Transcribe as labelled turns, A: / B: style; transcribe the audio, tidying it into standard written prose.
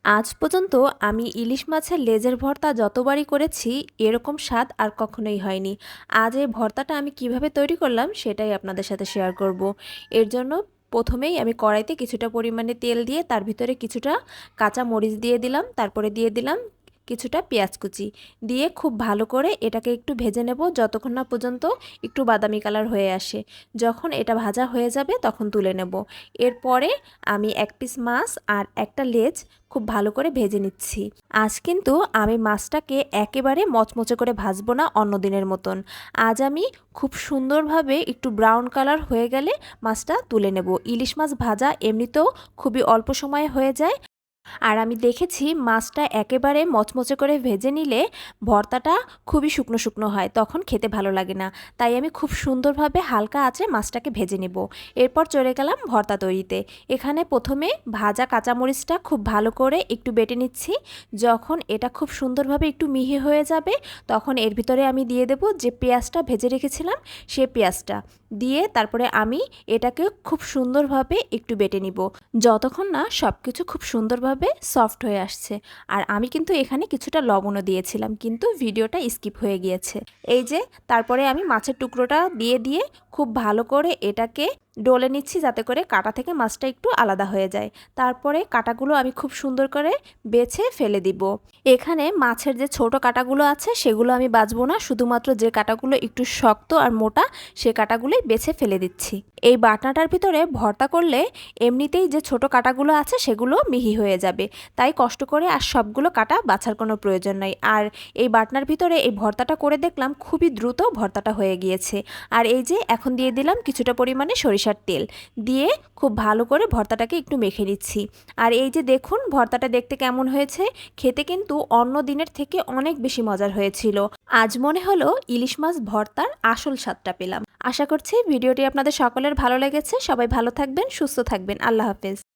A: আজ পর্যন্ত আমি ইলিশ মাছের লেজের ভর্তা যতবারই করেছি এরকম স্বাদ আর কখনোই হয়নি। আজ এই ভর্তাটা আমি কিভাবে তৈরি করলাম সেটাই আপনাদের সাথে শেয়ার করব। এর জন্য প্রথমেই আমি কড়াইতে কিছুটা পরিমাণে তেল দিয়ে তার ভিতরে কিছুটা কাঁচা মরিচ দিয়ে দিলাম, তারপরে দিয়ে দিলাম কিছুটা পেঁয়াজ কুচি দিয়ে খুব ভালো করে এটাকে একটু ভেজে নেব যতক্ষণ না পর্যন্ত একটু বাদামি কালার হয়ে আসে। যখন এটা ভাজা হয়ে যাবে তখন তুলে নেব। এরপরে আমি এক পিস মাছ আর একটা লেজ খুব ভালো করে ভেজে নিচ্ছি। আজ কিন্তু আমি মাছটাকে একেবারে মচমচে করে ভাজবো না অন্য দিনের মতন। আজ আমি খুব সুন্দরভাবে একটু ব্রাউন কালার হয়ে গেলে মাছটা তুলে নেব। ইলিশ মাছ ভাজা এমনিতেও খুবই অল্প সময়ে হয়ে যায়। আর আমি দেখেছি মাছটা একেবারে মচমচে করে ভেজে নিলে ভর্তাটা খুবই শুকনো শুকনো হয়, তখন খেতে ভালো লাগে না। তাই আমি খুব সুন্দরভাবে হালকা আঁচে মাছটাকে ভেজে নেব। এরপর চলে গেলাম ভর্তা তৈরিতে। এখানে প্রথমে ভাজা কাঁচামরিচটা খুব ভালো করে একটু বেটে নিচ্ছি। যখন এটা খুব সুন্দরভাবে একটু মিহি হয়ে যাবে তখন এর ভিতরে আমি দিয়ে দেব যে পেঁয়াজটা ভেজে রেখেছিলাম, সে পেঁয়াজটা দিয়ে তারপরে আমি এটাকে খুব সুন্দরভাবে একটু বেটে নিব যতক্ষণ না সব কিছু খুব সুন্দরভাবে সফট হয়ে আসছে। আর আমি কিন্তু এখানে কিছুটা লবণও দিয়েছিলাম, কিন্তু ভিডিওটা স্কিপ হয়ে গিয়েছে। এই যে তারপরে আমি মাছের টুকরোটা দিয়ে খুব ভালো করে এটাকে ডলে নিচ্ছি যাতে করে কাঁটা থেকে মাছটা একটু আলাদা হয়ে যায়। তারপরে কাঁটাগুলো আমি খুব সুন্দর করে বেছে ফেলে দিব। এখানে মাছের যে ছোট কাঁটাগুলো আছে সেগুলো আমি বাছবো না, শুধুমাত্র যে কাঁটাগুলো একটু শক্ত আর মোটা সে কাঁটাগুলোই বেছে ফেলে দিচ্ছি। এই বাটনাটার ভিতরে ভর্তা করলে এমনিতেই যে ছোট কাঁটাগুলো আছে সেগুলো মিহি হয়ে যাবে, তাই কষ্ট করে আর সবগুলো কাঁটা বাছার কোনো প্রয়োজন নাই। আর এই বাটনার ভিতরে এই ভর্তাটা করে দেখলাম খুবই দ্রুত ভর্তাটা হয়ে গিয়েছে। আর এই যে এখন দিয়ে দিলাম কিছুটা পরিমাণে সরিষার তেল দিয়ে খুব ভালো করে ভর্তাটাকে একটু মেখে নিচ্ছি। আর এই যে দেখুন ভর্তাটা দেখতে কেমন হয়েছে, খেতে কিন্তু অন্য দিনের থেকে অনেক বেশি মজার হয়েছিল। আজ মনে হলো ইলিশ মাছ ভর্তার আসল স্বাদটা পেলাম। আশা করছি ভিডিওটি আপনাদের সকলের ভালো লেগেছে। সবাই ভালো থাকবেন, সুস্থ থাকবেন। আল্লাহ হাফেজ।